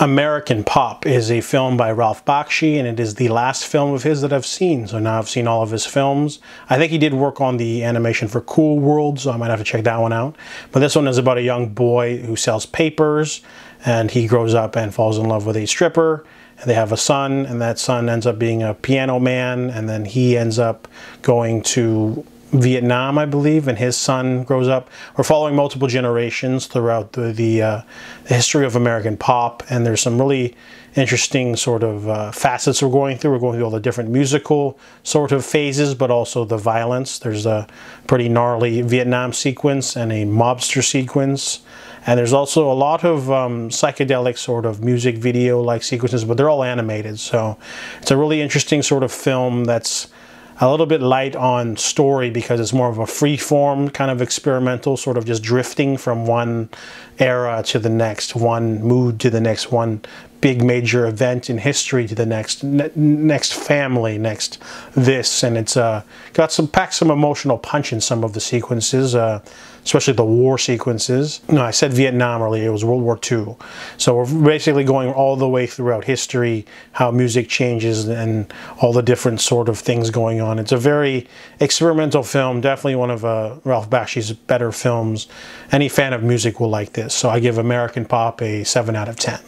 American Pop is a film by Ralph Bakshi, and it is the last film of his that I've seen. So now I've seen all of his films. I think he did work on the animation for Cool World, so I might have to check that one out. But this one is about a young boy who sells papers, and he grows up and falls in love with a stripper. And they have a son, and that son ends up being a piano man, and then he ends up going to Vietnam, I believe, and his son grows up. We're following multiple generations throughout the history of American pop, and there's some really interesting sort of facets we're going through. We're going through all the different musical sort of phases, but also the violence. There's a pretty gnarly Vietnam sequence and a mobster sequence. And there's also a lot of psychedelic sort of music video-like sequences, but they're all animated. So it's a really interesting sort of film that's a little bit light on story because it's more of a free-form kind of experimental, sort of just drifting from one era to the next, one mood to the next, one big major event in history to the next, next family, next this, and it's packed some emotional punch in some of the sequences, especially the war sequences. No, I said Vietnam earlier, it was World War II. So we're basically going all the way throughout history, how music changes and all the different sort of things going on. It's a very experimental film, definitely one of Ralph Bakshi's better films. Any fan of music will like this. So I give American Pop a 7 out of 10.